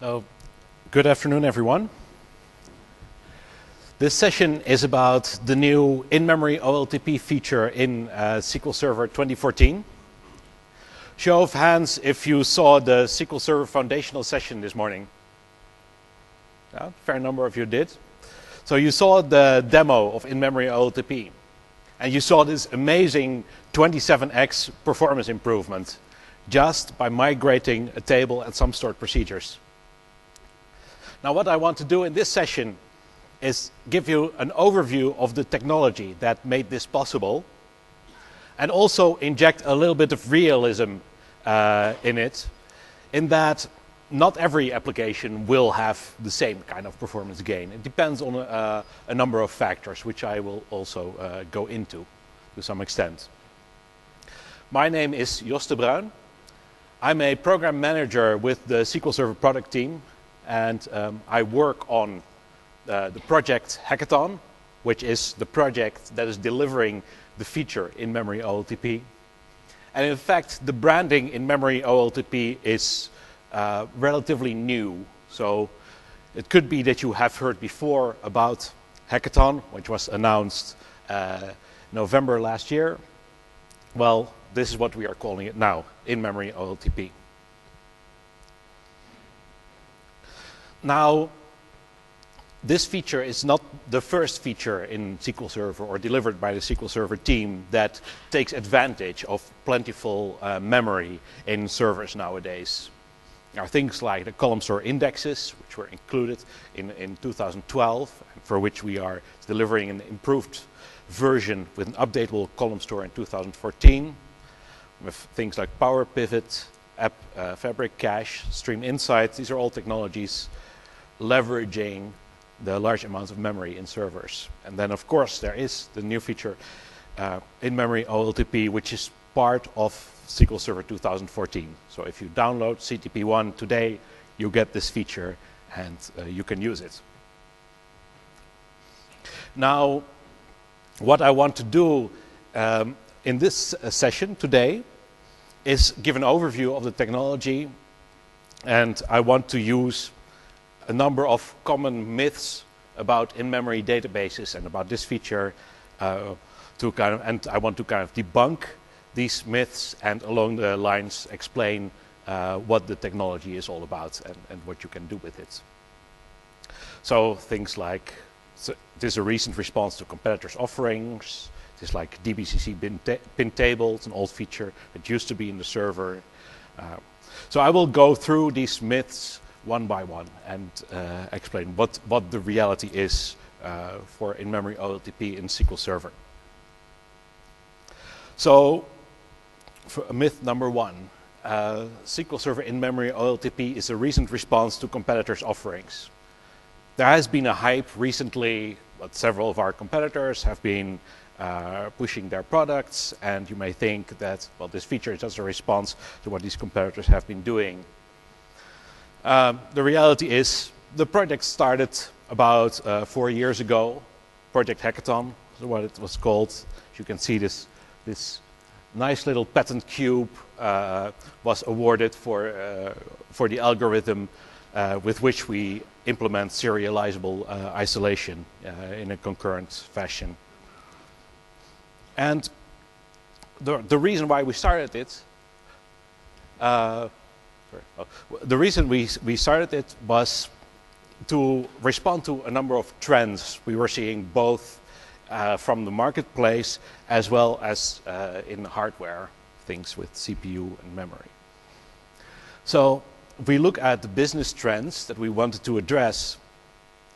So, good afternoon, everyone. This session is about the new In-Memory OLTP feature in SQL Server 2014. Show of hands if you saw the SQL Server Foundational session this morning. Yeah, a fair number of you did. So you saw the demo of In-Memory OLTP. And you saw this amazing 27x performance improvement just by migrating a table and some stored procedures. Now what I want to do in this session is give you an overview of the technology that made this possible and also inject a little bit of realism in it, in that not every application will have the same kind of performance gain. It depends on a number of factors, which I will also go into to some extent. My name is Jos de Bruin. I'm a program manager with the SQL Server product team, and I work on the project Hackathon, which is the project that is delivering the feature In-Memory OLTP. And in fact, the branding In-Memory OLTP is relatively new. So it could be that you have heard before about Hackathon, which was announced November last year. Well, this is what we are calling it now, In-Memory OLTP. Now, this feature is not the first feature in SQL Server or delivered by the SQL Server team that takes advantage of plentiful memory in servers nowadays. There are things like the column store indexes, which were included in 2012, for which we are delivering an improved version with an updatable column store in 2014. With things like Power Pivot, App Fabric Cache, Stream Insights. These are all technologies leveraging the large amounts of memory in servers. And then, of course, there is the new feature In-Memory OLTP, which is part of SQL Server 2014. So if you download CTP1 today, you get this feature and you can use it. Now, what I want to do in this session today is give an overview of the technology, and I want to use a number of common myths about in-memory databases and about this feature and I want to kind of debunk these myths and along the lines explain what the technology is all about and what you can do with it. So things like, this is a recent response to competitors' offerings. This is like DBCC PINTABLE, it's an old feature that used to be in the server. So I will go through these myths one by one and explain what the reality is for In-Memory OLTP in SQL Server. So, for myth number one, SQL Server In-Memory OLTP is a recent response to competitors' offerings. There has been a hype recently, but several of our competitors have been pushing their products, and you may think that, well, this feature is just a response to what these competitors have been doing. The reality is the project started about 4 years ago. Project Hackathon is what it was called. As you can see, this nice little patent cube was awarded for the algorithm with which we implement serializable isolation in a concurrent fashion. And the reason why we started it the reason we started it was to respond to a number of trends we were seeing both from the marketplace as well as in hardware, things with CPU and memory. So if we look at the business trends that we wanted to address,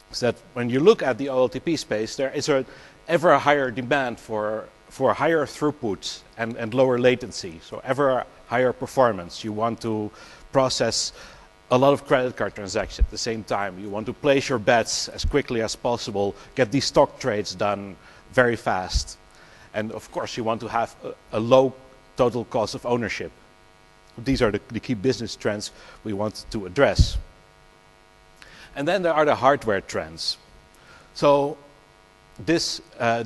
is that when you look at the OLTP space, there is an ever higher demand for higher throughput and lower latency, so ever higher performance. You want to process a lot of credit card transactions at the same time. You want to place your bets as quickly as possible, get these stock trades done very fast. And of course, you want to have a low total cost of ownership. These are the key business trends we want to address. And then there are the hardware trends. So this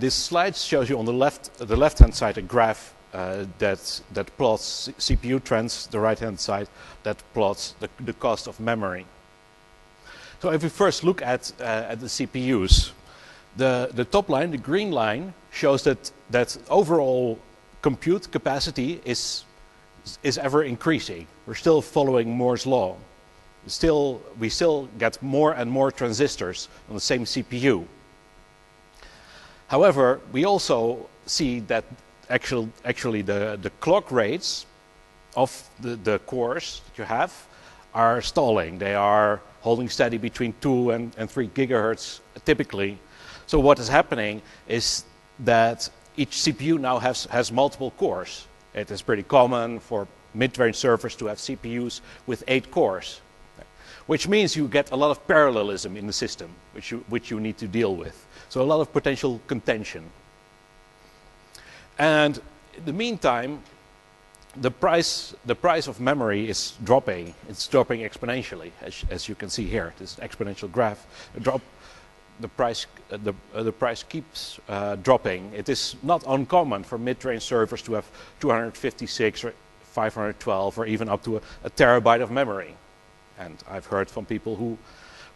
slide shows you on the left-hand side a graph that plots CPU trends, the right-hand side that plots the cost of memory. So if we first look at the CPUs, the top line, the green line, shows that overall compute capacity is ever increasing. We're still following Moore's law. We still get more and more transistors on the same CPU. However, we also see that actually the clock rates of the cores that you have are stalling. They are holding steady between 2 and 3 gigahertz typically. So what is happening is that each CPU now has multiple cores. It is pretty common for mid-range servers to have CPUs with 8 cores, which means you get a lot of parallelism in the system, which you need to deal with. So a lot of potential contention. And in the meantime, the price of memory is dropping. It's dropping exponentially, as you can see here. This exponential graph drop. The price keeps dropping. It is not uncommon for mid-range servers to have 256 or 512 or even up to a terabyte of memory. And I've heard from people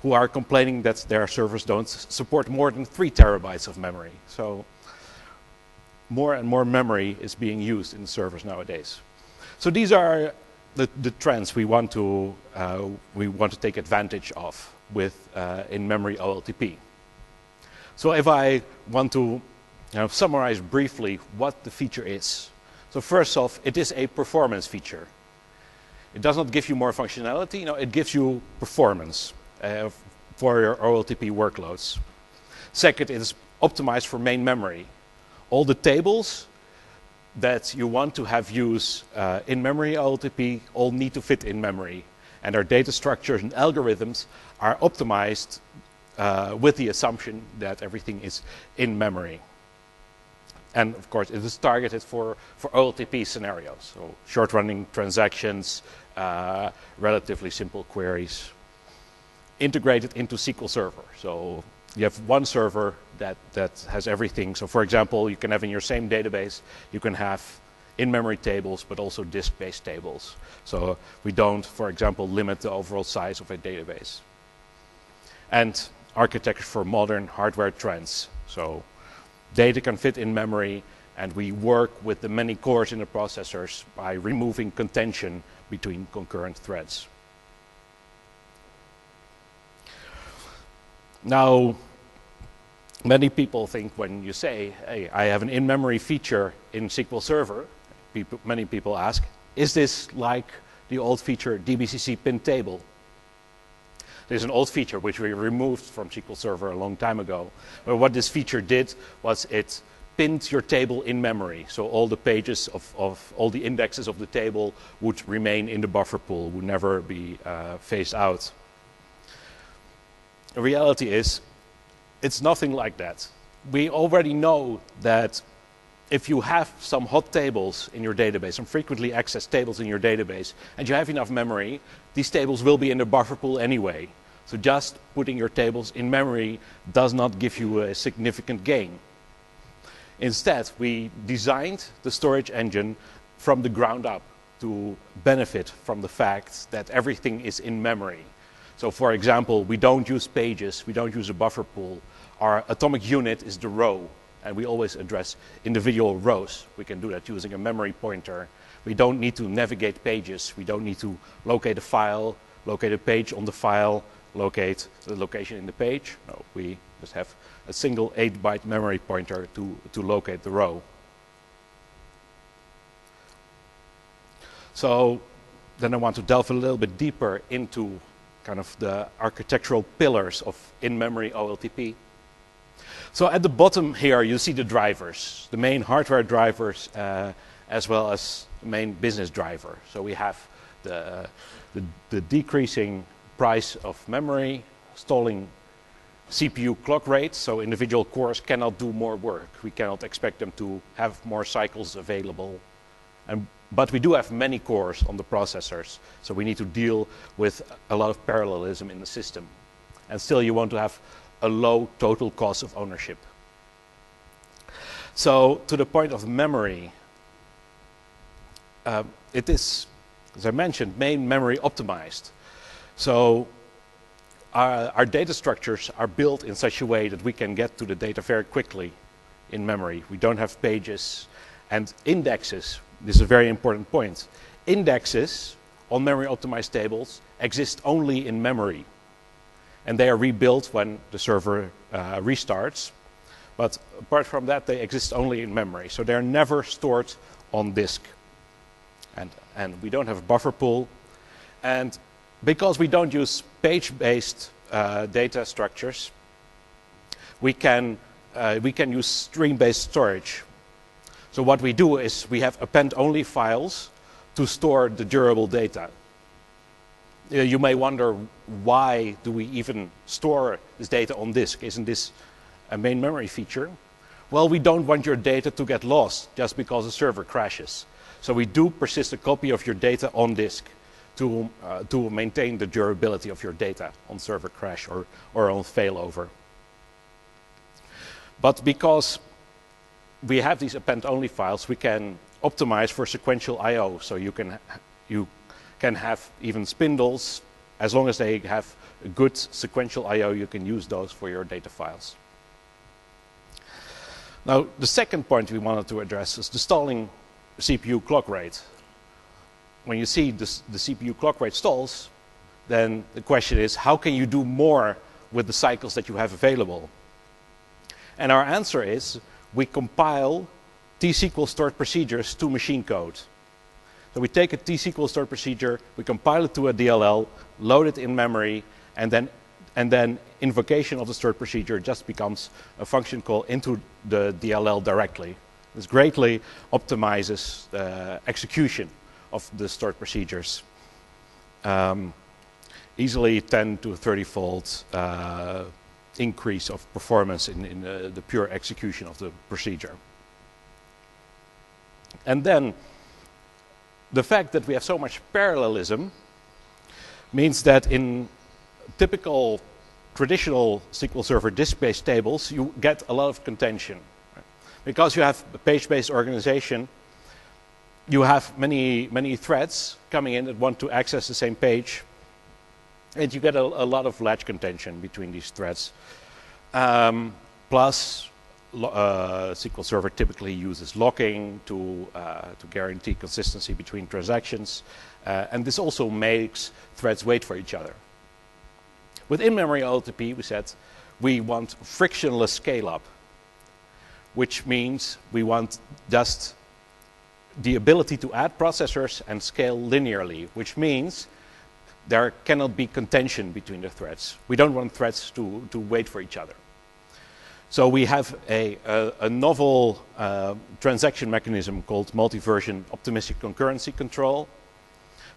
who are complaining that their servers don't support more than 3 terabytes of memory. So more and more memory is being used in servers nowadays. So these are the trends we want to take advantage of with in-memory OLTP. So if I want to summarize briefly what the feature is. So first off, it is a performance feature. It does not give you more functionality, no, it gives you performance for your OLTP workloads. Second, it is optimized for main memory. All the tables that you want to have use in-memory OLTP all need to fit in memory. And our data structures and algorithms are optimized with the assumption that everything is in memory. And of course, it is targeted for OLTP scenarios, so short-running transactions, relatively simple queries, integrated into SQL Server. So you have one server that has everything. So for example, you can have in your same database, you can have in-memory tables, but also disk-based tables. So we don't, for example, limit the overall size of a database. And architecture for modern hardware trends. So data can fit in memory, and we work with the many cores in the processors by removing contention between concurrent threads. Now, many people think when you say, hey, I have an in-memory feature in SQL Server, many people ask, is this like the old feature DBCC PINTABLE? There's an old feature which we removed from SQL Server a long time ago. But what this feature did was it pinned your table in memory. So all the pages of all the indexes of the table would remain in the buffer pool, would never be phased out. The reality is, it's nothing like that. We already know that if you have some hot tables in your database, some frequently accessed tables in your database, and you have enough memory, these tables will be in the buffer pool anyway. So just putting your tables in memory does not give you a significant gain. Instead, we designed the storage engine from the ground up to benefit from the fact that everything is in memory. So for example, we don't use pages, we don't use a buffer pool. Our atomic unit is the row, and we always address individual rows. We can do that using a memory pointer. We don't need to navigate pages. We don't need to locate a file, locate a page on the file, locate the location in the page. No, we just have a single 8-byte memory pointer to locate the row. So then I want to delve a little bit deeper into kind of the architectural pillars of in-memory OLTP. So at the bottom here you see the drivers, the main hardware drivers as well as the main business driver. So we have the decreasing price of memory, stalling CPU clock rates, so individual cores cannot do more work. We cannot expect them to have more cycles available. But we do have many cores on the processors, so we need to deal with a lot of parallelism in the system. And still you want to have a low total cost of ownership. So to the point of memory, it is, as I mentioned, main memory optimized. So our data structures are built in such a way that we can get to the data very quickly in memory. We don't have pages and indexes. This is a very important point. Indexes on memory optimized tables exist only in memory, and they are rebuilt when the server restarts. But apart from that, they exist only in memory, so they're never stored on disk. And we don't have a buffer pool, and because we don't use page-based data structures, we can use stream-based storage. So what we do is we have append-only files to store the durable data. You may wonder, why do we even store this data on disk? Isn't this a main memory feature? Well, we don't want your data to get lost just because the server crashes. So we do persist a copy of your data on disk to maintain the durability of your data on server crash or on failover. But because we have these append-only files, we can optimize for sequential I/O. So you can have even spindles. As long as they have a good sequential I/O, you can use those for your data files. Now, the second point we wanted to address is the stalling CPU clock rate. When you see the CPU clock rate stalls, then the question is, how can you do more with the cycles that you have available? And our answer is, we compile T-SQL stored procedures to machine code. So we take a T-SQL stored procedure, we compile it to a DLL, load it in memory, and then invocation of the stored procedure just becomes a function call into the DLL directly. This greatly optimizes the execution of the stored procedures. Easily 10 to 30-fold increase of performance in the pure execution of the procedure. And then the fact that we have so much parallelism means that in typical traditional SQL Server disk-based tables, you get a lot of contention. Because you have a page-based organization, you have many threads coming in that want to access the same page, and you get a lot of latch contention between these threads. Plus, SQL Server typically uses locking to guarantee consistency between transactions, and this also makes threads wait for each other. With In-Memory OLTP, we said we want frictionless scale-up, which means we want just the ability to add processors and scale linearly, which means there cannot be contention between the threads. We don't want threads to wait for each other. So we have a novel transaction mechanism called multi-version optimistic concurrency control.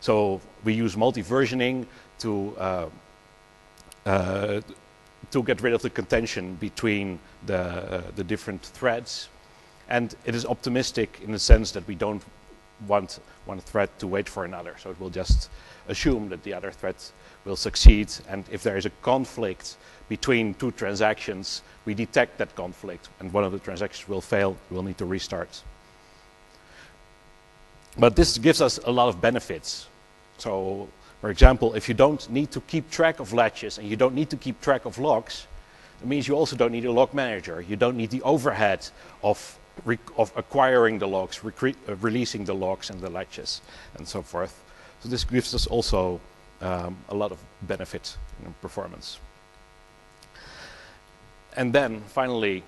So we use multi-versioning to get rid of the contention between the different threads. And it is optimistic in the sense that we don't want one thread to wait for another. So it will just assume that the other thread will succeed. And if there is a conflict between two transactions, we detect that conflict. And one of the transactions will fail. We'll need to restart. But this gives us a lot of benefits. So, for example, if you don't need to keep track of latches and you don't need to keep track of logs, it means you also don't need a log manager. You don't need the overhead of acquiring the logs, releasing the logs and the latches, and so forth. So this gives us also a lot of benefit in performance. And then, finally,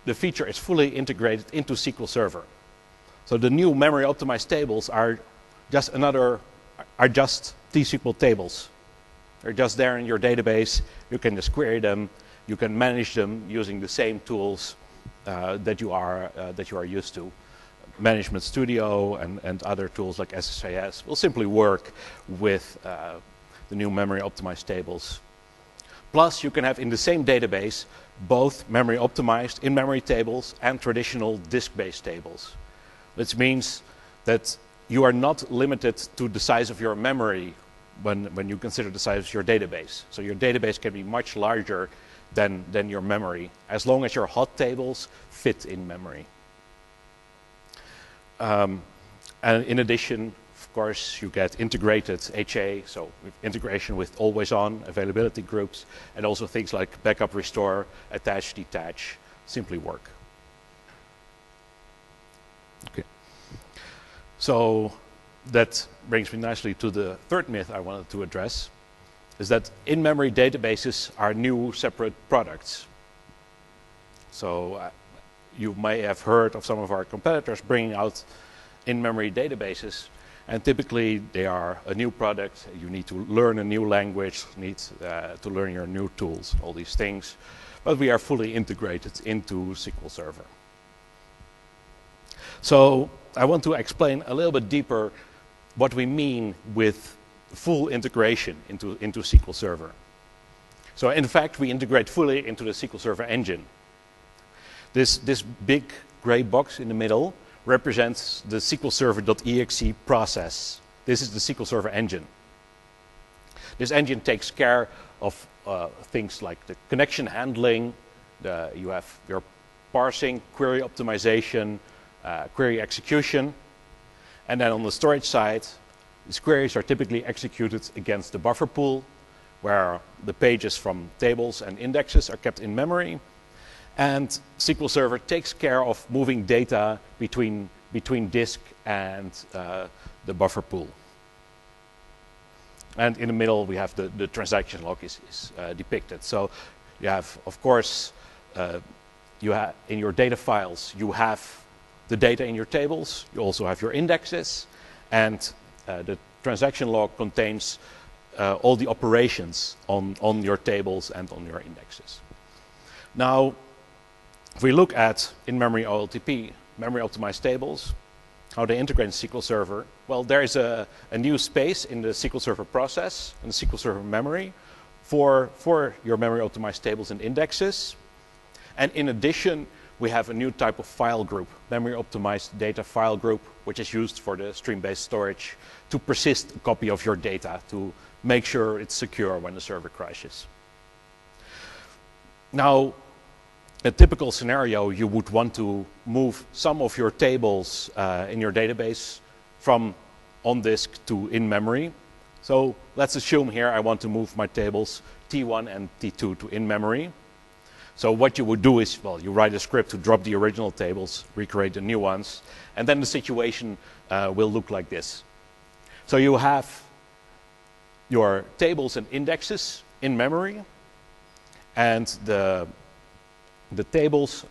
the feature is fully integrated into SQL Server. So the new memory optimized tables are just T-SQL tables. They're just there in your database. You can just query them. You can manage them using the same tools that you are used to. Management Studio and other tools like SSIS will simply work with the new memory optimized tables. Plus, you can have in the same database both memory optimized in-memory tables and traditional disk-based tables. Which means that you are not limited to the size of your memory when you consider the size of your database. So your database can be much larger than your memory, as long as your hot tables fit in memory. And in addition, course, you get integrated HA, so integration with always-on availability groups, and also things like backup, restore, attach, detach simply work. Okay. So that brings me nicely to the third myth I wanted to address, is that in-memory databases are new separate products. So you may have heard of some of our competitors bringing out in-memory databases, and typically they are a new product. You need to learn a new language, need to learn your new tools, all these things. But we are fully integrated into SQL Server. So I want to explain a little bit deeper what we mean with full integration into SQL Server. So in fact, we integrate fully into the SQL Server engine. This big gray box in the middle represents the SQL Server.exe process. This is the SQL Server engine. This engine takes care of things like the connection handling, you have your parsing, query optimization, query execution, and then on the storage side, these queries are typically executed against the buffer pool, where the pages from tables and indexes are kept in memory. And SQL Server takes care of moving data between disk and the buffer pool. And in the middle, we have the transaction log is depicted. So you have, of course, in your data files, you have the data in your tables. You also have your indexes. And the transaction log contains all the operations on your tables and on your indexes. Now, if we look at in-memory OLTP, memory optimized tables, how they integrate in SQL Server, well, there is a new space in the SQL Server process, in the SQL Server memory, for your memory optimized tables and indexes. And in addition, we have a new type of file group, memory optimized data file group, which is used for the stream-based storage to persist a copy of your data to make sure it's secure when the server crashes. Now, a typical scenario, you would want to move some of your tables in your database from on disk to in memory. So let's assume here I want to move my tables T1 and T2 to in memory. So what you would do is, well, you write a script to drop the original tables, recreate the new ones, and then the situation will look like this. So you have your tables and indexes in memory, and the tables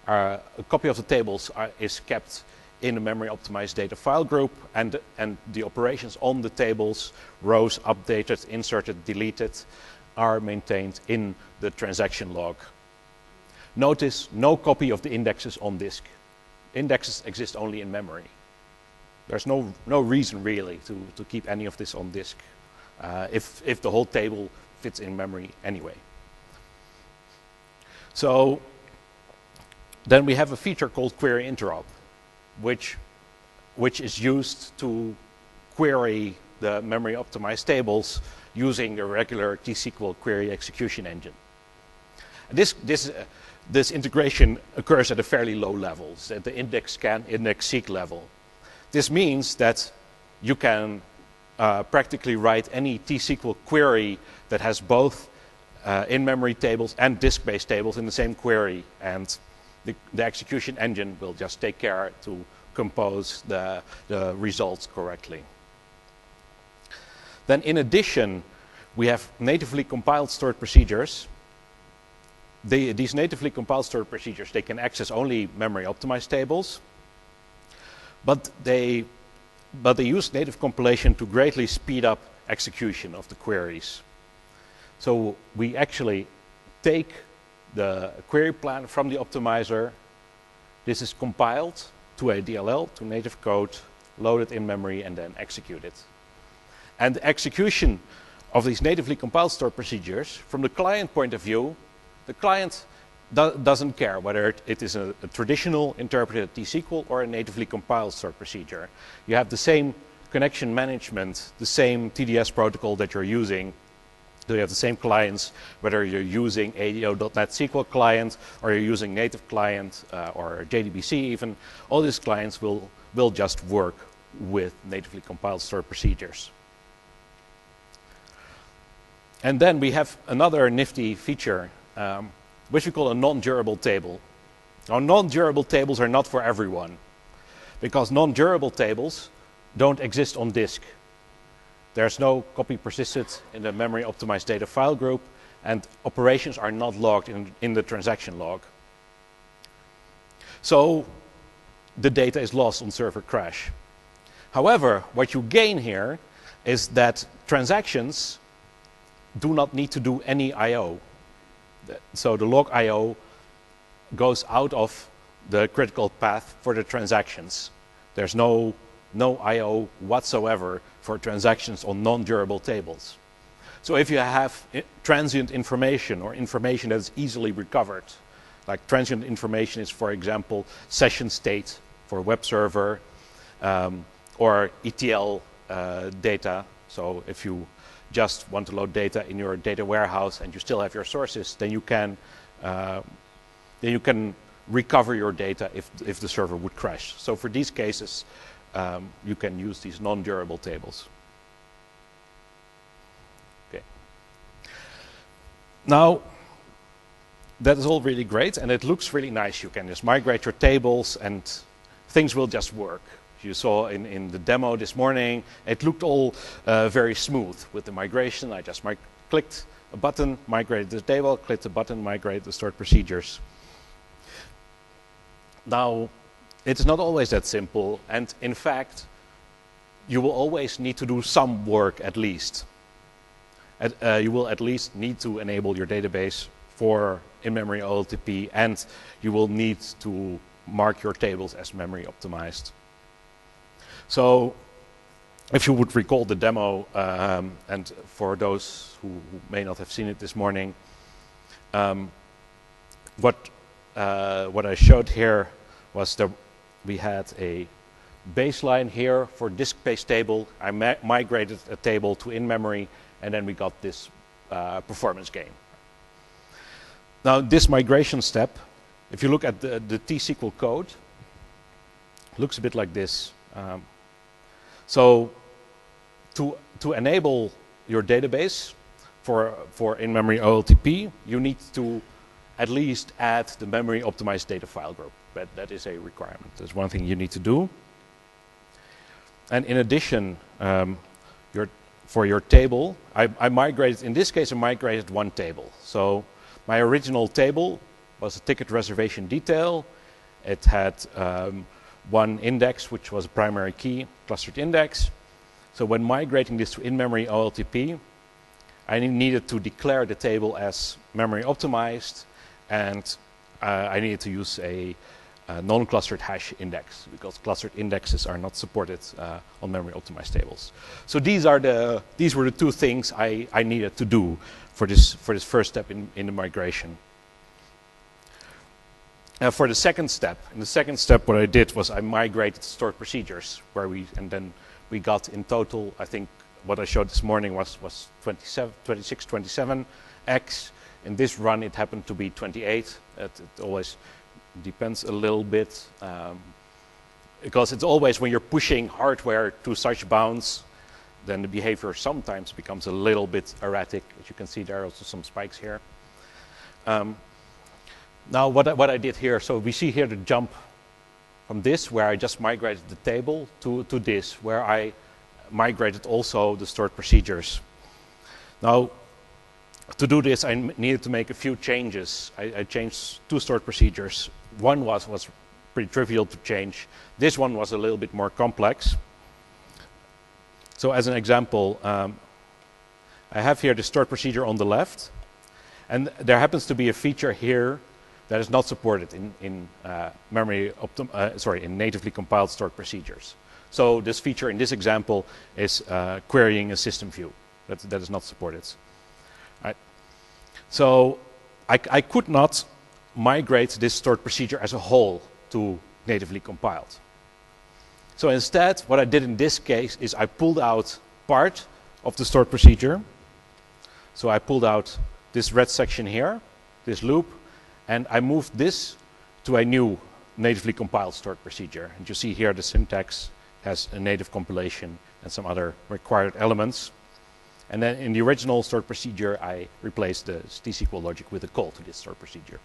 are, a copy of the tables is kept in the memory optimized data file group, and the operations on the tables, rows updated, inserted, deleted, are maintained in the transaction log. Notice no copy of the indexes on disk. Indexes exist only in memory. There's no reason really to keep any of this on disk if the whole table fits in memory anyway. So then we have a feature called query interop, which is used to query the memory optimized tables using a regular T-SQL query execution engine. This integration occurs at a fairly low level, so at the index scan, index seek level. This means that you can practically write any T-SQL query that has both in-memory tables and disk-based tables in the same query, and the execution engine will just take care to compose the results correctly. Then in addition, we have natively compiled stored procedures. These natively compiled stored procedures, they can access only memory optimized tables, but they use native compilation to greatly speed up execution of the queries. So we actually take the query plan from the optimizer. This is compiled to a DLL, to native code, loaded in memory, and then executed. And the execution of these natively compiled stored procedures, from the client point of view, the client doesn't care whether it is a traditional interpreted T-SQL or a natively compiled stored procedure. You have the same connection management, the same TDS protocol that you're using. So you have the same clients, whether you're using ADO.NET SQL client or you're using native client or JDBC even. All these clients will just work with natively compiled stored procedures. And then we have another nifty feature, which we call a non-durable table. Now, non-durable tables are not for everyone, because non-durable tables don't exist on disk. There's no copy persisted in the memory optimized data file group, and operations are not logged in the transaction log. So the data is lost on server crash. However, what you gain here is that transactions do not need to do any I/O. So the log I/O goes out of the critical path for the transactions. There's no I/O whatsoever for transactions on non-durable tables. So if you have transient information or information that is easily recovered, like transient information is, for example, session state for a web server, or ETL data. So if you just want to load data in your data warehouse and you still have your sources, then you can recover your data if the server would crash. So for these cases, you can use these non-durable tables. Okay. Now, that is all really great, and it looks really nice. You can just migrate your tables, and things will just work. You saw in the demo this morning, it looked all very smooth with the migration. I just clicked a button, migrated the table, clicked a button, migrated the stored procedures. Now, it's not always that simple, and in fact, you will always need to do some work at least. You will at least need to enable your database for in-memory OLTP, and you will need to mark your tables as memory optimized. So if you would recall the demo, and for those who may not have seen it this morning, what I showed here was that we had a baseline here for disk-based table. I migrated a table to in-memory, and then we got this performance gain. Now, this migration step, if you look at the T-SQL code, it looks a bit like this. So to enable your database for in-memory OLTP, you need to at least add the memory optimized data file group. But that is a requirement. That's one thing you need to do. And in addition, for your table, I migrated, in this case, I migrated one table. So my original table was a ticket reservation detail. It had one index, which was a primary key, clustered index. So when migrating this to in-memory OLTP, I needed to declare the table as memory optimized, and I needed to use a non-clustered hash index, because clustered indexes are not supported on memory optimized tables. So these were the two things I needed to do for this first step in the migration. For the second step, what I did was I migrated stored procedures, and then we got in total, I think what I showed this morning was 26, 27x. In this run, it happened to be 28. It always depends a little bit, because it's always when you're pushing hardware to such bounds, then the behavior sometimes becomes a little bit erratic. As you can see, there are also some spikes here. Now, what I did here, so we see here the jump from this, where I just migrated the table, to this, where I migrated also the stored procedures. Now, to do this, I needed to make a few changes. I changed two stored procedures. One was pretty trivial to change. This one was a little bit more complex. So as an example, I have here the stored procedure on the left, and there happens to be a feature here that is not supported in natively compiled stored procedures. So this feature in this example is querying a system view. That is not supported. Right. So I could not migrate this stored procedure as a whole to natively compiled. So instead, what I did in this case is I pulled out part of the stored procedure. So I pulled out this red section here, this loop, and I moved this to a new natively compiled stored procedure. And you see here the syntax has a native compilation and some other required elements. And then in the original stored procedure, I replaced the T-SQL logic with a call to this stored procedure.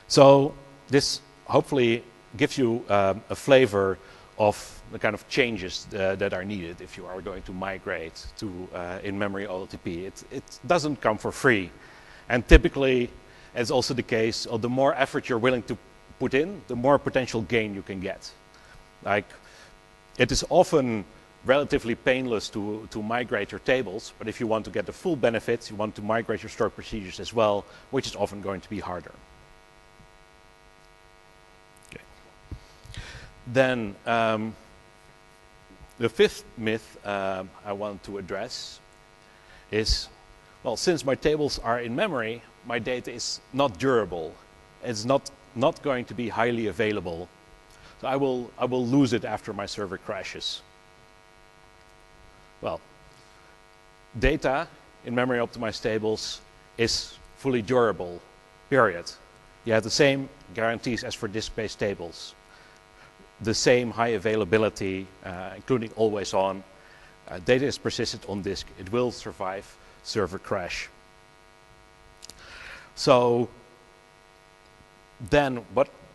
So this hopefully gives you a flavor of the kind of changes that are needed if you are going to migrate to in-memory OLTP. It doesn't come for free. And typically, as also the case, the more effort you're willing to put in, the more potential gain you can get. Like, it is often relatively painless to migrate your tables, but if you want to get the full benefits, you want to migrate your stored procedures as well, which is often going to be harder. Okay. Then, the fifth myth I want to address is, well, since my tables are in memory, my data is not durable. It's not going to be highly available. So I will lose it after my server crashes. Well, data in memory optimized tables is fully durable, period. You have the same guarantees as for disk-based tables. The same high availability, including always on. Data is persistent on disk. It will survive server crash. So then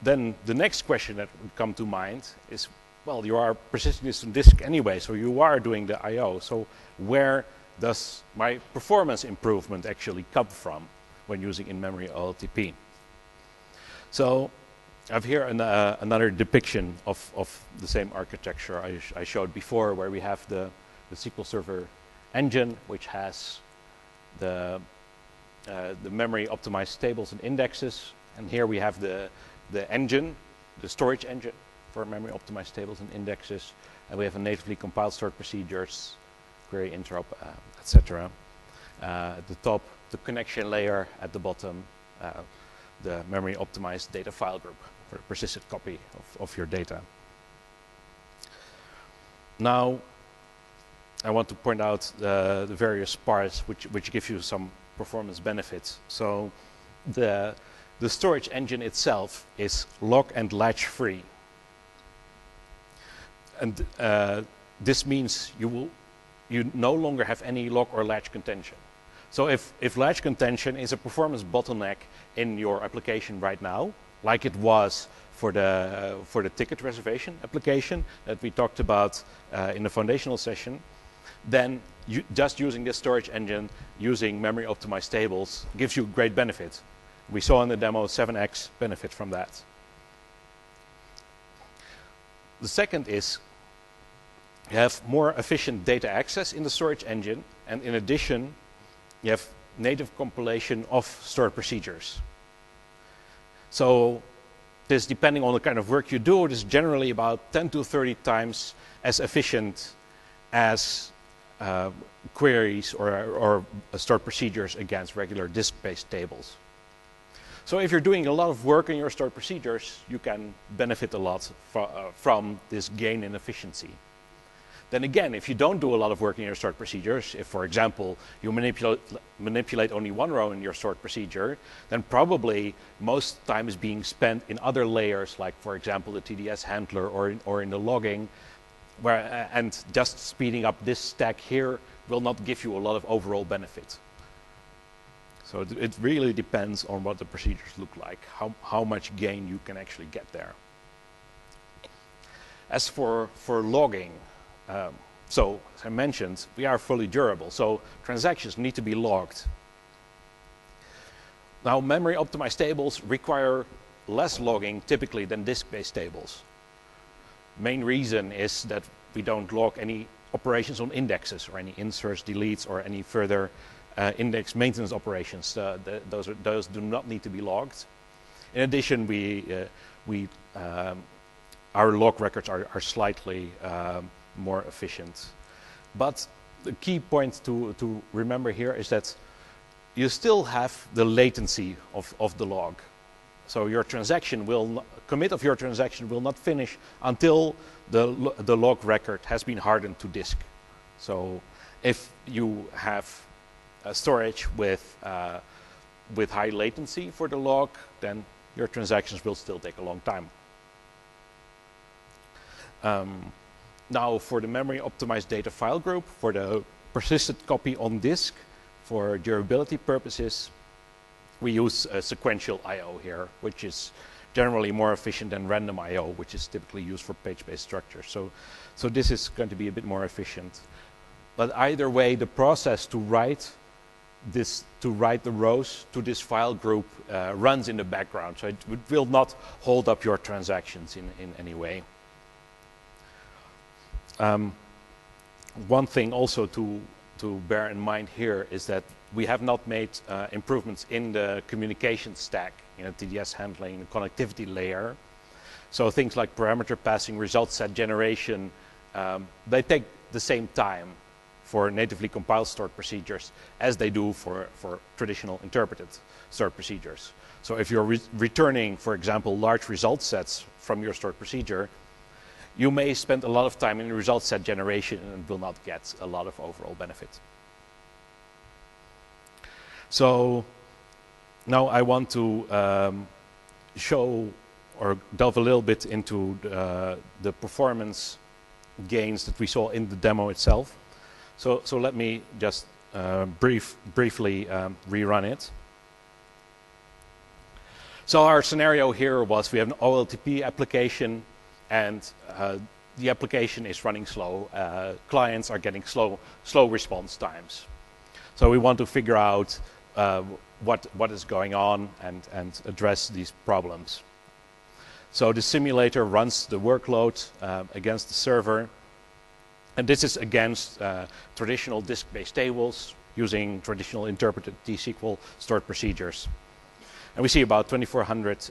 the next question that would come to mind is, well, you are persisting this on disk anyway, so you are doing the I/O. So where does my performance improvement actually come from when using in-memory OLTP? So I have here another depiction of the same architecture I showed before, where we have the SQL Server engine, which has the memory optimized tables and indexes, and here we have the engine, the storage engine for memory optimized tables and indexes, and we have a natively compiled stored procedures, query interop, etc. At the top, the connection layer; at the bottom, the memory optimized data file group for a persistent copy of your data. Now, I want to point out the various parts which give you some performance benefits. So the storage engine itself is lock and latch free. And this means you no longer have any lock or latch contention. So if latch contention is a performance bottleneck in your application right now, like it was for the ticket reservation application that we talked about in the foundational session, then just using this storage engine, using memory optimized tables, gives you great benefit. We saw in the demo 7x benefit from that. The second is you have more efficient data access in the storage engine, and in addition, you have native compilation of stored procedures. So this, depending on the kind of work you do, it is generally about 10 to 30 times as efficient as queries or stored procedures against regular disk-based tables. So if you're doing a lot of work in your stored procedures, you can benefit a lot from this gain in efficiency. Then again, if you don't do a lot of work in your stored procedures, if, for example, you manipulate only one row in your stored procedure, then probably most time is being spent in other layers, like, for example, the TDS handler or in the logging, and just speeding up this stack here will not give you a lot of overall benefit. So it really depends on what the procedures look like, how much gain you can actually get there. As for logging, so as I mentioned, we are fully durable, so transactions need to be logged. Now, memory optimized tables require less logging typically than disk-based tables. Main reason is that we don't log any operations on indexes or any inserts, deletes, or any further index maintenance operations. Those do not need to be logged. In addition, our log records are slightly more efficient. But the key point to remember here is that you still have the latency of the log. So your transaction commit of your transaction will not finish until the log record has been hardened to disk. So if you have storage with high latency for the log, then your transactions will still take a long time. Now for the memory optimized data file group, for the persisted copy on disk, for durability purposes, we use sequential I/O here, which is generally more efficient than random I/O, which is typically used for page-based structures. So this is going to be a bit more efficient. But either way, the process to write the rows to this file group runs in the background, so it will not hold up your transactions in any way. One thing also to bear in mind here is that we have not made improvements in the communication stack, TDS handling, the connectivity layer. So things like parameter passing, result set generation, they take the same time for natively compiled stored procedures as they do for traditional interpreted stored procedures. So if you're returning, for example, large result sets from your stored procedure, you may spend a lot of time in the result set generation and will not get a lot of overall benefit. So now I want to show or delve a little bit into the performance gains that we saw in the demo itself. So let me just briefly rerun it. So our scenario here was we have an OLTP application, and the application is running slow. Clients are getting slow response times. So we want to figure out what is going on and address these problems. So the simulator runs the workload against the server, and this is against traditional disk-based tables using traditional interpreted T-SQL stored procedures. And we see about 2,400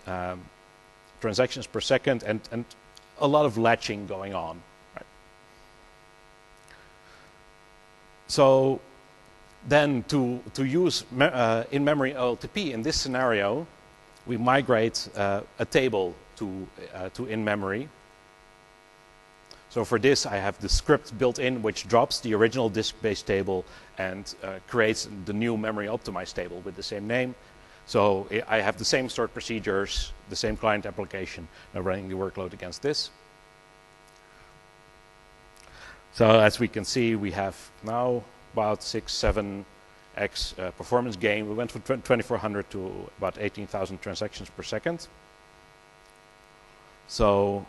transactions per second and a lot of latching going on. Right? So then to use in-memory OLTP in this scenario, we migrate a table to in-memory. So for this, I have the script built in, which drops the original disk-based table and creates the new memory optimized table with the same name. So I have the same stored procedures, the same client application, now running the workload against this. So as we can see, we have now about 6-7x performance gain. We went from 2,400 to about 18,000 transactions per second. So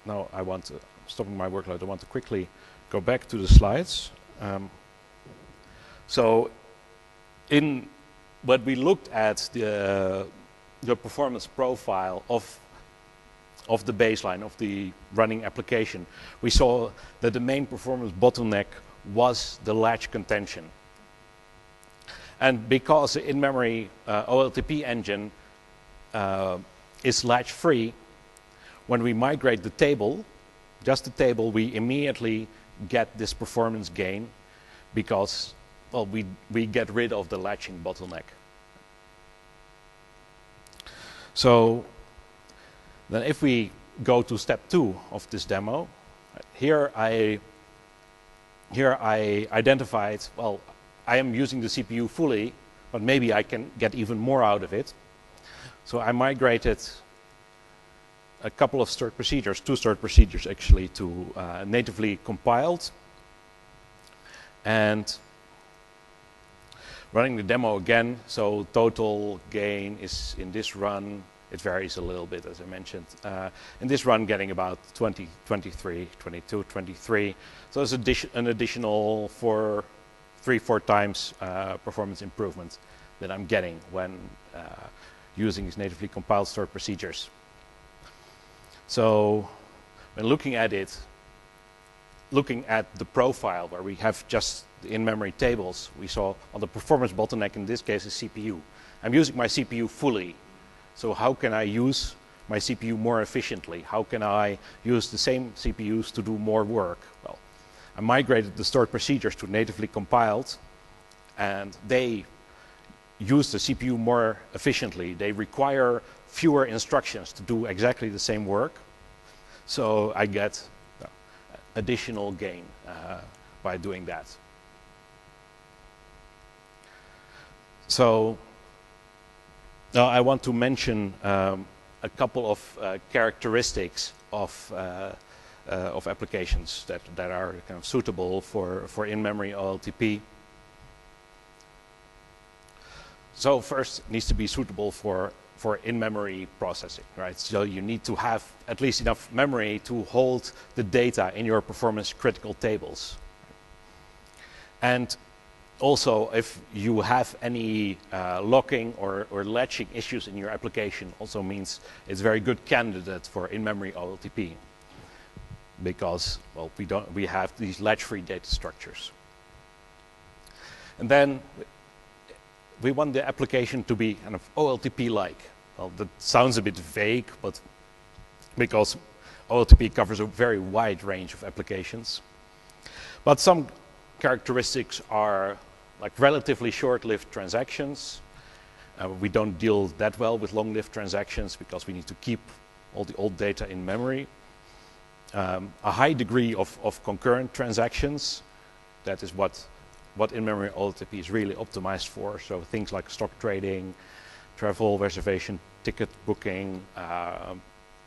now I want to, stopping my workload, I want to quickly go back to the slides. So in when we looked at the performance profile of the baseline of the running application, we saw that the main performance bottleneck was the latch contention. And because the in-memory OLTP engine is latch-free, when we migrate the table, just the table, we immediately get this performance gain because, well, we get rid of the latching bottleneck. So then if we go to step 2 of this demo, here I identified, well, I am using the CPU fully, but maybe I can get even more out of it. So I migrated a couple of stored procedures, 2 stored procedures actually, to natively compiled. And running the demo again, so total gain is in this run, it varies a little bit as I mentioned. In this run getting about 20, 23, 22, 23. So there's an additional 3-4 times performance improvement that I'm getting when using these natively compiled stored procedures. So when looking at it, looking at the profile where we have just the in-memory tables, we saw on the performance bottleneck in this case is CPU. I'm using my CPU fully. So how can I use my CPU more efficiently? How can I use the same CPUs to do more work? Well, I migrated the stored procedures to natively compiled, and they use the CPU more efficiently. They require fewer instructions to do exactly the same work. So I get additional gain by doing that. So now I want to mention a couple of characteristics of of applications that are kind of suitable for in-memory OLTP. So first, it needs to be suitable for in-memory processing, right? So you need to have at least enough memory to hold the data in your performance critical tables. And also, if you have any locking or latching issues in your application, also means it's a very good candidate for in-memory OLTP, because, well, we have these latch-free data structures. And then we want the application to be kind of OLTP-like. Well, that sounds a bit vague, but because OLTP covers a very wide range of applications. But some characteristics are like relatively short-lived transactions. We don't deal that well with long-lived transactions because we need to keep all the old data in memory. A high degree of concurrent transactions. That is what in-memory OLTP is really optimized for. So things like stock trading, travel reservation, ticket booking,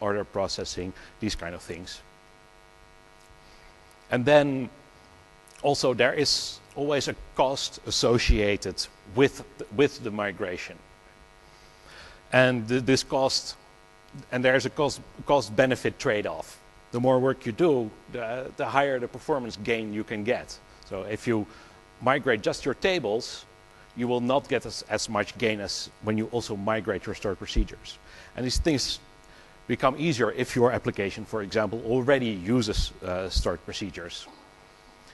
order processing, these kind of things. And then also there is always a cost associated with the migration. And this cost, and there's a cost-benefit trade-off. The more work you do, the higher the performance gain you can get. So if you migrate just your tables, you will not get as much gain as when you also migrate your stored procedures. And these things become easier if your application, for example, already uses stored procedures.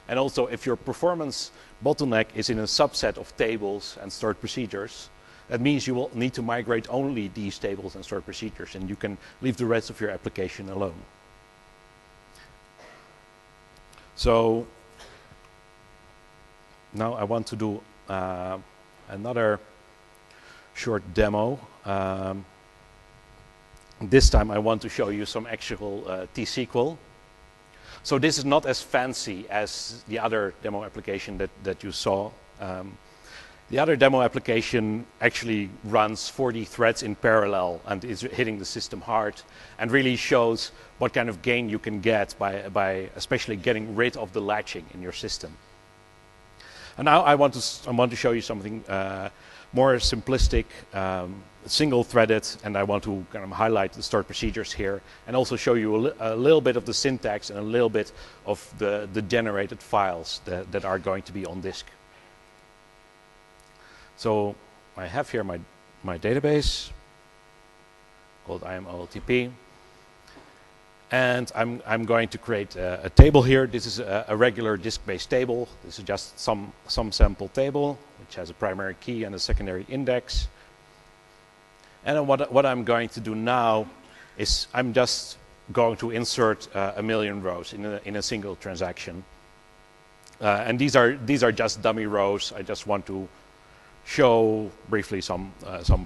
And also, if your performance bottleneck is in a subset of tables and stored procedures, that means you will need to migrate only these tables and stored procedures, and you can leave the rest of your application alone. So now I want to do another short demo. This time I want to show you some actual T-SQL. So this is not as fancy as the other demo application that you saw. The other demo application actually runs 40 threads in parallel and is hitting the system hard and really shows what kind of gain you can get by especially getting rid of the latching in your system. And now I want to show you something more simplistic, single-threaded, and I want to kind of highlight the stored procedures here and also show you a little bit of the syntax and a little bit of the generated files that are going to be on disk. So I have here my database called IMOLTP. And I'm going to create a table here. This is a regular disk-based table. This is just some sample table, which has a primary key and a secondary index. And what I'm going to do now is I'm just going to insert 1,000,000 rows in a single transaction. And these are just dummy rows. I just want to show briefly some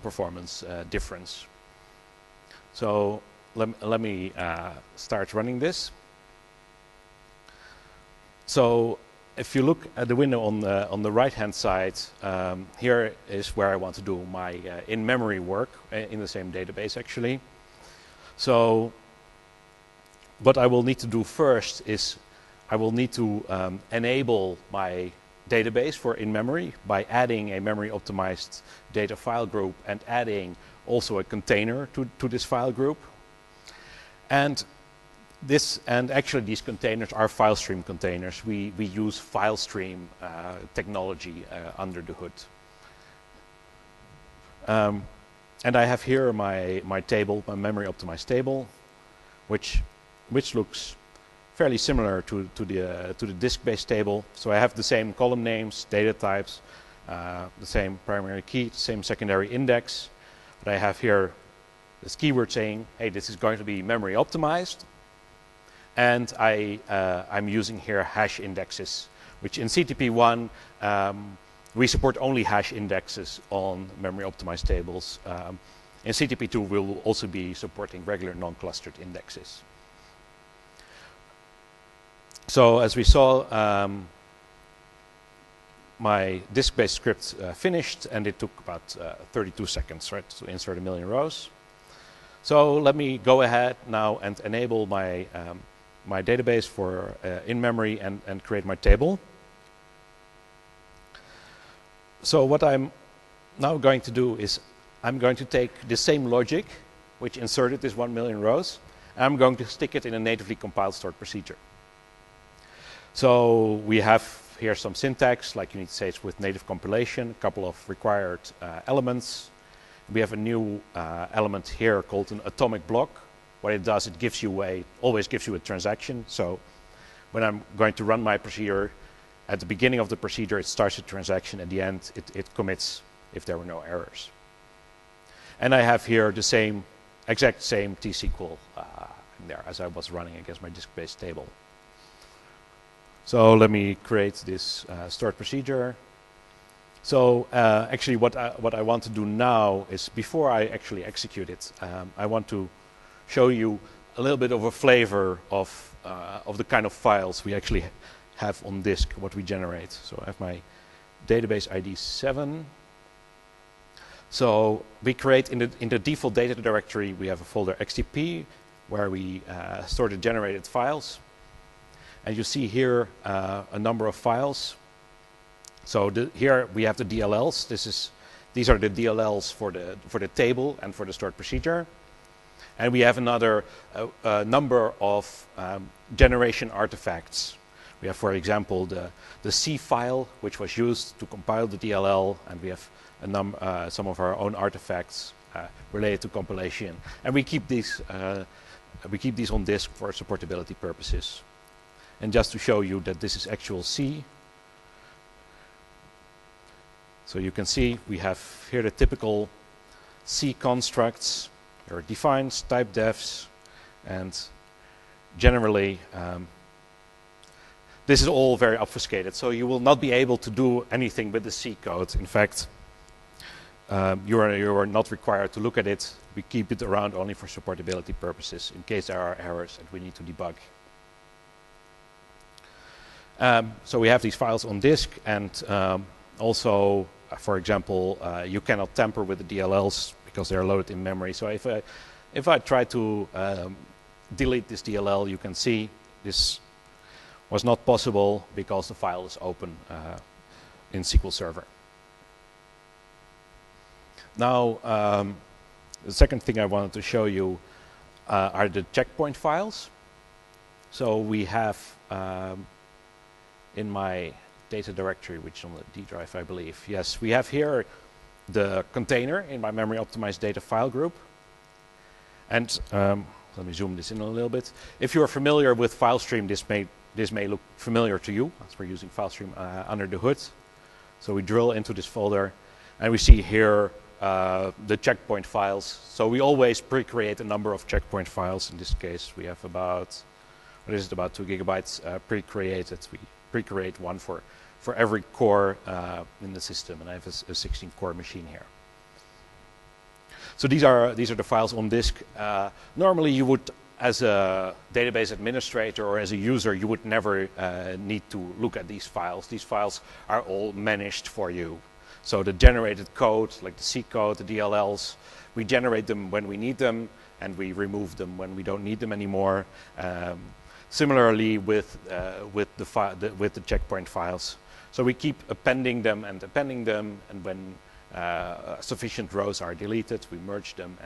performance difference. So let me start running this. So if you look at the window on the right-hand side, here is where I want to do my in-memory work in the same database, actually. So what I will need to do first is I will need to enable my database for in-memory by adding a memory-optimized data file group and adding also a container to this file group. And actually these containers are file stream containers. We use file stream technology under the hood. And I have here my table, my memory optimized table, which looks fairly similar to the disk-based table. So I have the same column names, data types, the same primary key, the same secondary index. But I have here this keyword saying, hey, this is going to be memory optimized. And I'm using here hash indexes, which in CTP1, we support only hash indexes on memory optimized tables. In CTP2, we'll also be supporting regular non-clustered indexes. So as we saw, my disk-based script finished, and it took about 32 seconds, right, to insert 1,000,000 rows. So let me go ahead now and enable my my database for in-memory and create my table. So what I'm now going to do is I'm going to take the same logic which inserted this 1 million rows, and I'm going to stick it in a natively compiled stored procedure. So we have here some syntax, like you need to say it's with native compilation, a couple of required elements. We have a new element here called an atomic block. What it does, it gives you always gives you a transaction. So when I'm going to run my procedure, at the beginning of the procedure, it starts a transaction. At the end, it commits if there were no errors. And I have here the exact same T-SQL in there as I was running against my disk-based table. So let me create this stored procedure. So actually what I want to do now is, before I actually execute it, I want to show you a little bit of a flavor of the kind of files we actually have on disk, what we generate. So I have my database ID 7. So we create in the default data directory, we have a folder XTP where we store the generated files. And you see here a number of files. So here we have the DLLs. These are the DLLs for the table and for the stored procedure. And we have another number of generation artifacts. We have, for example, the C file, which was used to compile the DLL, and we have some of our own artifacts related to compilation. And we keep these on disk for supportability purposes. And just to show you that this is actual C, so you can see we have here the typical C constructs. There are defines, type defs, and generally this is all very obfuscated. So you will not be able to do anything with the C code. In fact, you are not required to look at it. We keep it around only for supportability purposes in case there are errors and we need to debug. So we have these files on disk, and also, for example, you cannot tamper with the DLLs because they are loaded in memory. So if I try to delete this DLL, you can see this was not possible because the file is open in SQL Server. Now, the second thing I wanted to show you are the checkpoint files. So we have in my data directory, which is on the D drive, I believe. Yes, we have here the container in my memory optimized data file group. And let me zoom this in a little bit. If you are familiar with FileStream, this may look familiar to you, as we're using FileStream under the hood. So we drill into this folder, and we see here the checkpoint files. So we always pre-create a number of checkpoint files. In this case, we have about 2 gigabytes pre-created. We pre-create one for every core in the system, and I have a 16-core machine here. So these are the files on disk. Normally, you would, as a database administrator or as a user, you would never need to look at these files. These files are all managed for you. So the generated code, like the C code, the DLLs, we generate them when we need them, and we remove them when we don't need them anymore. Similarly with the checkpoint files. So we keep appending them, and when sufficient rows are deleted, we merge them,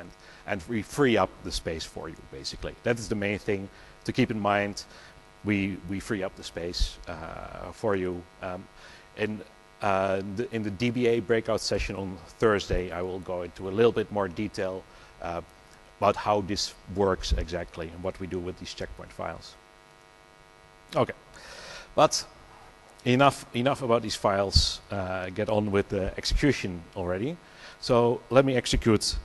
and we free up the space for you, basically. That is the main thing to keep in mind. We free up the space for you. In the DBA breakout session on Thursday, I will go into a little bit more detail about how this works exactly and what we do with these checkpoint files. Okay, but enough about these files. Get on with the execution already. So let me execute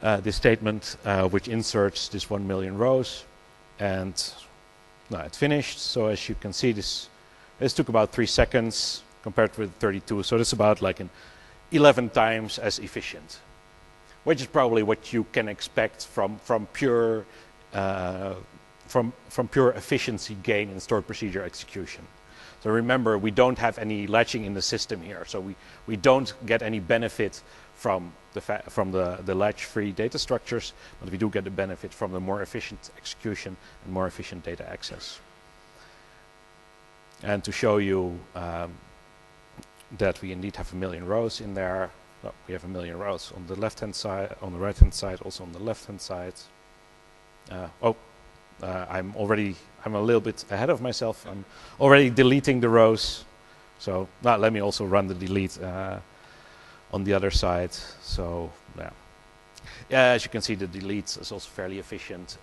this statement which inserts this 1 million rows, and now it's finished. So as you can see, this took about 3 seconds compared with 32. So that's about like 11 times as efficient, which is probably what you can expect from pure efficiency gain in stored procedure execution. So remember, we don't have any latching in the system here, so we don't get any benefit from the latch-free data structures, but we do get the benefit from the more efficient execution and more efficient data access. And to show you that we indeed have 1 million rows in there, well, we have 1 million rows on the left-hand side, on the right-hand side, also on the left-hand side. I'm a little bit ahead of myself. I'm already deleting the rows. So now let me also run the delete on the other side. So yeah, as you can see, the delete is also fairly efficient.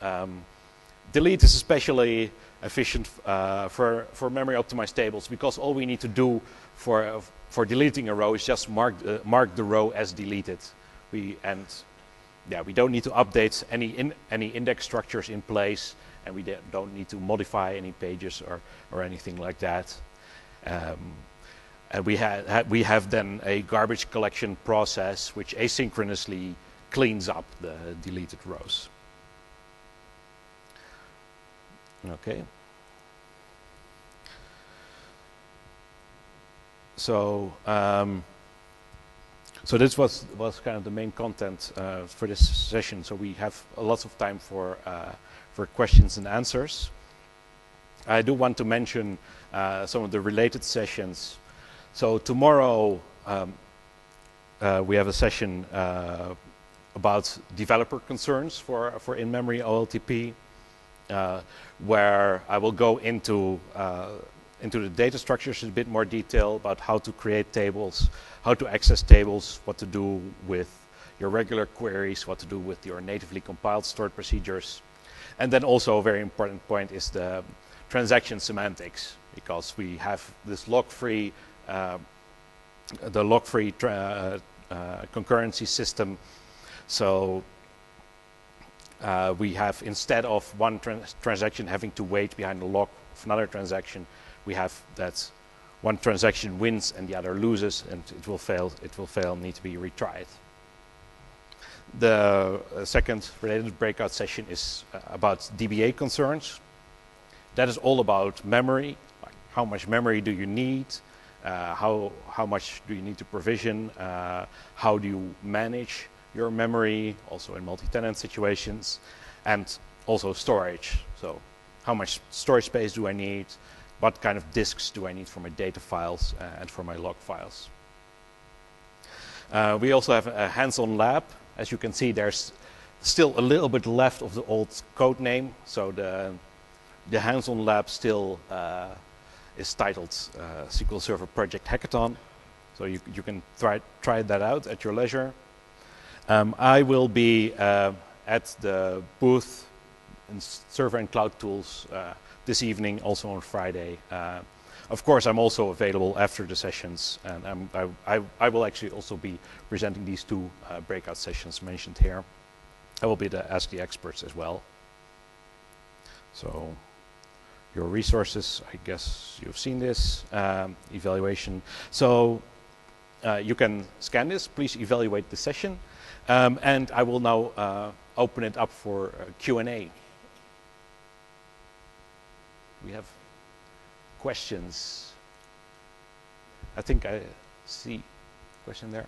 Delete is especially efficient for memory optimized tables, because all we need to do for deleting a row is just mark the row as deleted. We don't need to update any index structures in place, and we don't need to modify any pages or anything like that. And we have then a garbage collection process which asynchronously cleans up the deleted rows. Okay. So so this was kind of the main content for this session. So we have lots of time for questions and answers. I do want to mention some of the related sessions. So tomorrow we have a session about developer concerns for in-memory OLTP, where I will go into the data structures in a bit more detail about how to create tables, how to access tables, what to do with your regular queries, what to do with your natively compiled stored procedures. And then also a very important point is the transaction semantics, because we have this log-free concurrency system. So we have, instead of one transaction having to wait behind the log of another transaction, we have that one transaction wins and the other loses, and it will fail, need to be retried. The second related breakout session is about DBA concerns. That is all about memory. Like, how much memory do you need? How much do you need to provision? How do you manage your memory, also in multi-tenant situations, and also storage. So how much storage space do I need? What kind of disks do I need for my data files and for my log files? We also have a hands-on lab. As you can see, there's still a little bit left of the old code name. So the hands-on lab still is titled SQL Server Project Hackathon. So you can try that out at your leisure. I will be at the booth in Server and Cloud Tools this evening, also on Friday. Of course, I'm also available after the sessions, and I will actually also be presenting these two breakout sessions mentioned here. I will be the Ask the Experts as well. So your resources, I guess you've seen this, evaluation. So you can scan this, please evaluate the session. And I will now open it up for Q&A. We have questions. I think I see a question there.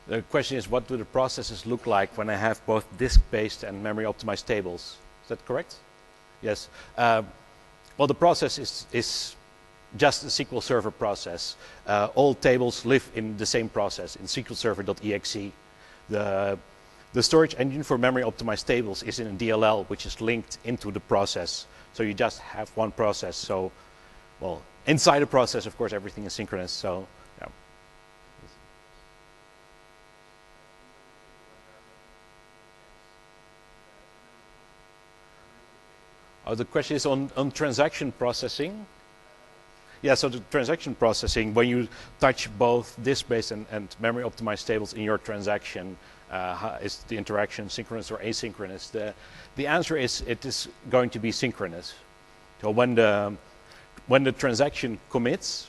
The question is, what do the processes look like when I have both disk-based and memory-optimized tables? Is that correct? Yes. Well, the process is just a SQL Server process. All tables live in the same process, in SQL Server.exe. The storage engine for memory-optimized tables is in a DLL, which is linked into the process. So you just have one process. So, well, inside the process, of course, everything is synchronous. So, yeah. Oh, the question is on transaction processing. Yeah, so the transaction processing, when you touch both disk-based and memory-optimized tables in your transaction, is the interaction synchronous or asynchronous? The answer is it is going to be synchronous. So when the transaction commits,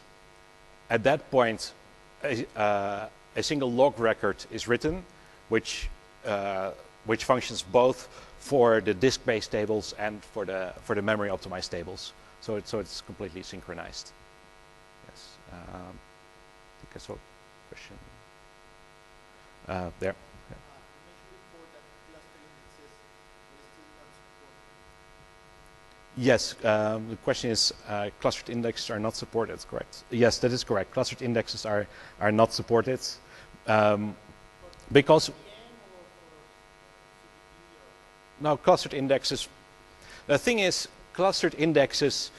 at that point, a single log record is written, which functions both for the disk-based tables and for the memory-optimized tables. So it's completely synchronized. Yes. I think I saw a question there. Yeah. Yes, the question is clustered indexes are not supported, correct? Yes, that is correct. Clustered indexes are not supported because now clustered indexes. The thing is, clustered indexes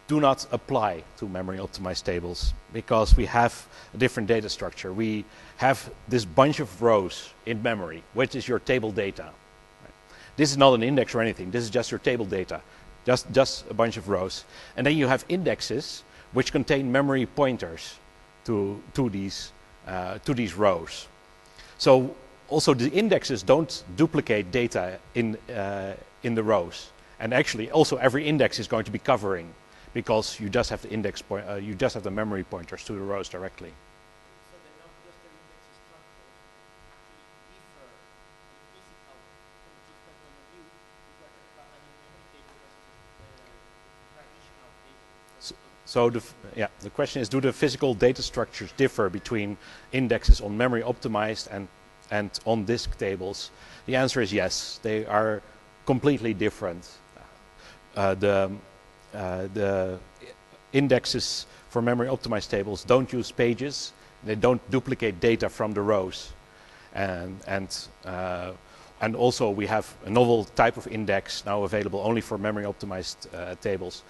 do not apply to memory optimized tables because we have a different data structure. We have this bunch of rows in memory, which is your table data. Right? This is not an index or anything. This is just your table data. Just a bunch of rows. And then you have indexes which contain memory pointers to these rows. So also the indexes don't duplicate data in the rows. And actually also every index is going to be covering because you just have the index you just have the memory pointers to the rows directly. So the non-cluster indexes structures differ physical point of view if you are an in-memory table versus a traditional table. So the question is, do the physical data structures differ between indexes on memory optimized and on disk tables? The answer is yes. They are completely different. The indexes for memory optimized tables don't use pages. They don't duplicate data from the rows. And also we have a novel type of index now available only for memory optimized tables,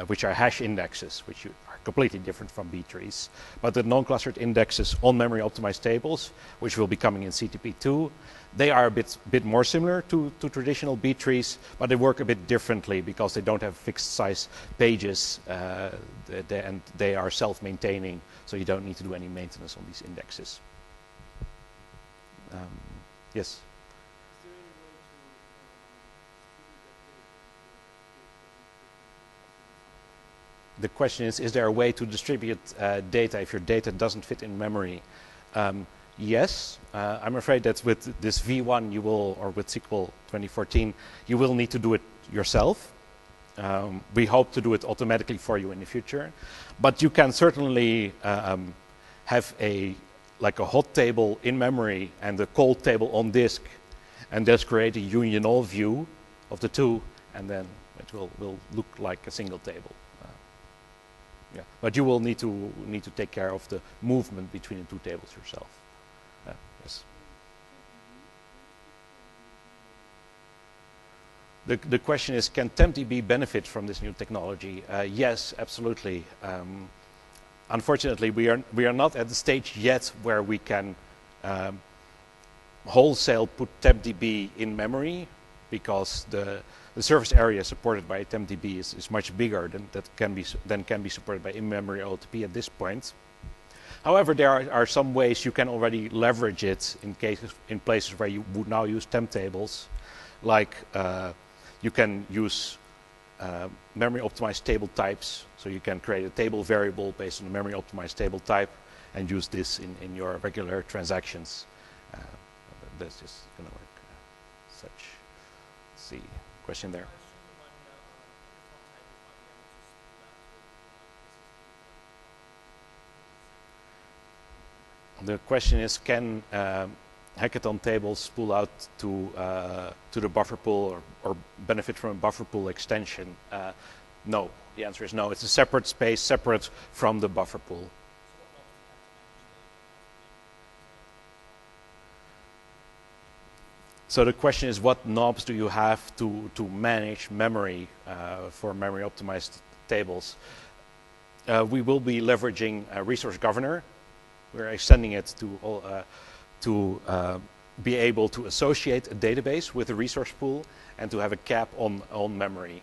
which are hash indexes, which are completely different from B trees. But the non-clustered indexes on memory optimized tables, which will be coming in CTP2, they are a bit more similar to traditional B trees, but they work a bit differently because they don't have fixed size pages and they are self-maintaining, so you don't need to do any maintenance on these indexes. Yes? The question is there a way to distribute data if your data doesn't fit in memory? Yes, I'm afraid that with this V1 you will, or with SQL 2014, you will need to do it yourself. We hope to do it automatically for you in the future, but you can certainly have a hot table in memory and a cold table on disk, and just create a union all view of the two, and then it will look like a single table. Yeah, but you will need to take care of the movement between the two tables yourself. Yes. The question is, can TempDB benefit from this new technology? Yes, absolutely. Unfortunately, we are not at the stage yet where we can wholesale put TempDB in memory, because the surface area supported by TempDB is much bigger than can be supported by In-Memory OLTP at this point. However, there are some ways you can already leverage it in places where you would now use temp tables, like you can use memory optimized table types. So you can create a table variable based on a memory optimized table type and use this in your regular transactions. That's just going to work. Let's see, question there. The question is, can hackathon tables spool out to the buffer pool or benefit from a buffer pool extension? No, the answer is no. It's a separate space, separate from the buffer pool. So the question is, what knobs do you have to manage memory for memory optimized tables? We will be leveraging a resource governor. We're extending it to be able to associate a database with a resource pool and to have a cap on memory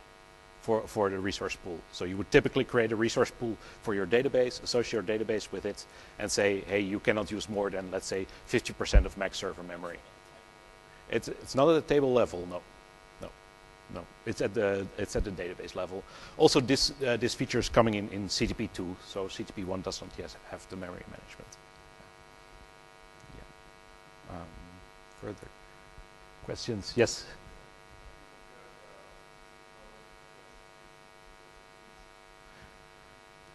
for the resource pool. So you would typically create a resource pool for your database, associate your database with it, and say, hey, you cannot use more than, let's say, 50% of max server memory. It's not at the table level, no. It's at the database level. Also, this feature is coming in CTP2, so CTP1 does not yet have the memory management. Further questions? Yes.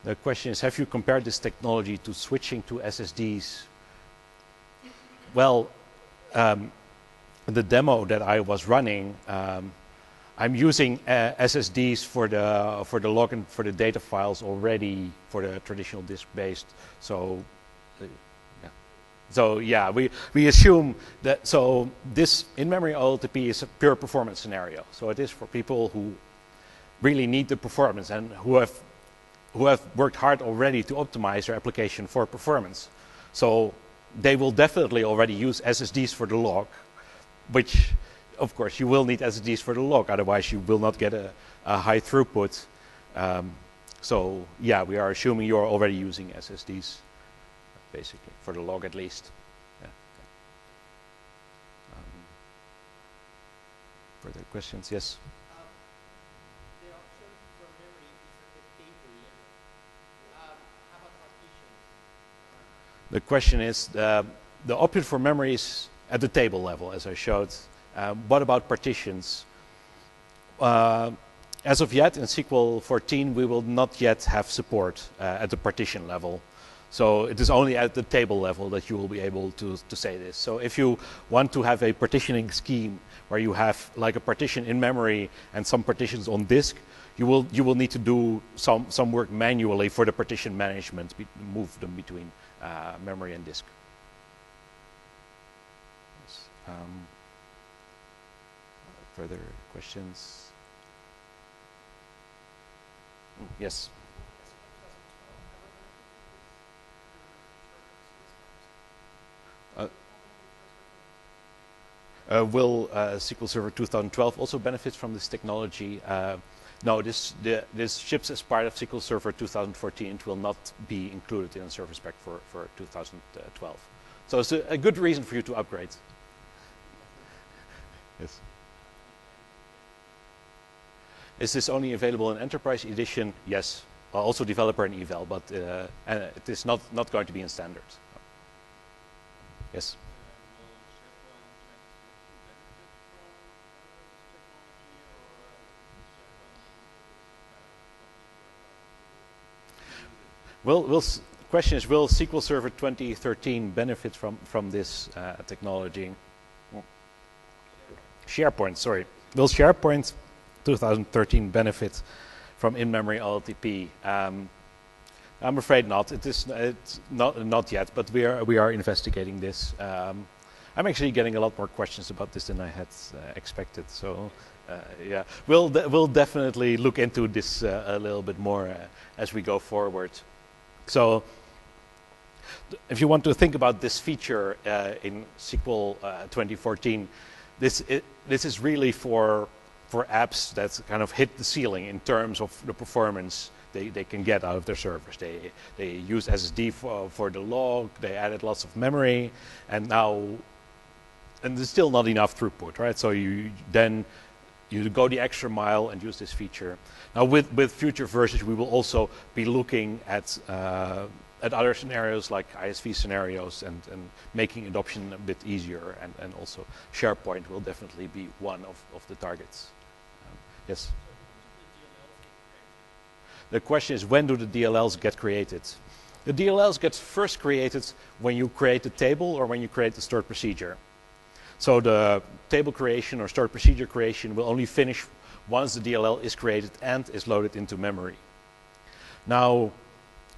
The question is, have you compared this technology to switching to SSDs? Well, the demo that I was running, I'm using SSDs for the log and for the data files already for the traditional disk-based. So, yeah, we assume that. So this in-memory OLTP is a pure performance scenario. So it is for people who really need the performance and who have worked hard already to optimize their application for performance. So they will definitely already use SSDs for the log, which, of course, you will need SSDs for the log, otherwise you will not get a high throughput. So yeah, we are assuming you're already using SSDs, basically, for the log at least. Yeah. Further questions? Yes? The option for memory is at the table level. How about partitions? The question is, the option for memory is at the table level, as I showed. What about partitions? As of yet, in SQL 14, we will not yet have support at the partition level. So it is only at the table level that you will be able to say this. So if you want to have a partitioning scheme where you have like a partition in memory and some partitions on disk, you will need to do some work manually for the partition management, move them between memory and disk. Yes. Further questions? Yes. Will SQL Server 2012 also benefit from this technology? No, this ships as part of SQL Server 2014. It will not be included in the service pack for 2012. So it's a good reason for you to upgrade. Yes. Is this only available in Enterprise Edition? Yes. Also developer and eval, but it is not going to be in standard. Yes. Question is, will SQL Server 2013 benefit from this technology? SharePoint, sorry. Will SharePoint 2013 benefit from in-memory OLTP? I'm afraid not. It's not yet, but we are investigating this. I'm actually getting a lot more questions about this than I had expected. So yeah, we'll definitely look into this a little bit more as we go forward. So if you want to think about this feature in SQL 2014, this is really for apps that kind of hit the ceiling in terms of the performance they can get out of their servers. They use SSD for the log, they added lots of memory, and there's still not enough throughput, right? So you go the extra mile and use this feature. Now with future versions, we will also be looking at other scenarios like ISV scenarios and making adoption a bit easier, and also SharePoint will definitely be one of the targets. Yes? The question is, when do the DLLs get created? The DLLs get first created when you create a table or when you create a stored procedure. So the table creation or stored procedure creation will only finish once the DLL is created and is loaded into memory. Now,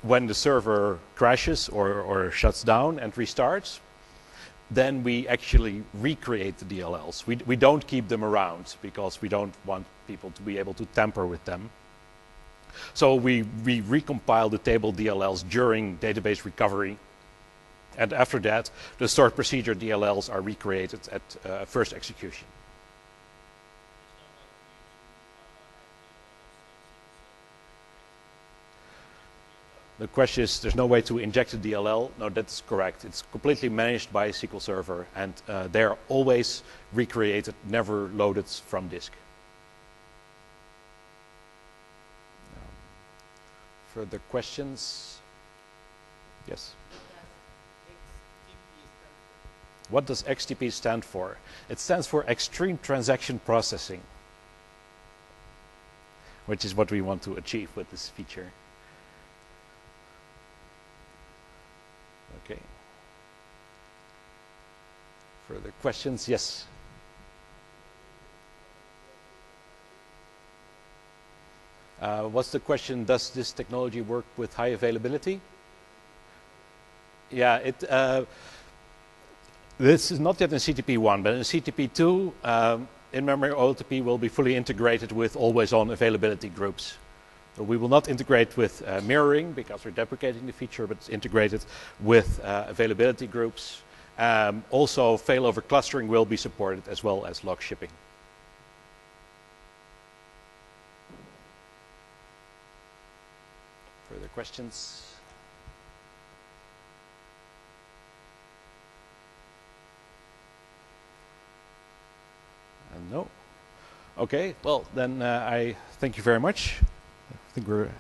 when the server crashes or shuts down and restarts, then we actually recreate the DLLs. We don't keep them around because we don't want people to be able to tamper with them. So we recompile the table DLLs during database recovery. And after that, the stored procedure DLLs are recreated at first execution. The question is, there's no way to inject a DLL. No, that's correct. It's completely managed by SQL Server, and they're always recreated, never loaded from disk. Further questions? Yes? What does XTP stand for? It stands for Extreme Transaction Processing, which is what we want to achieve with this feature. Okay. Further questions? Yes. What's the question? Does this technology work with high availability? Yeah, this is not yet in CTP 1, but in CTP 2, in-memory OLTP will be fully integrated with always-on availability groups. So we will not integrate with mirroring because we're deprecating the feature, but it's integrated with availability groups. Also, failover clustering will be supported as well as log shipping. Further questions? No? Okay, well then I thank you very much. I think we're a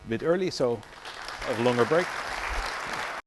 bit early, so have a longer break.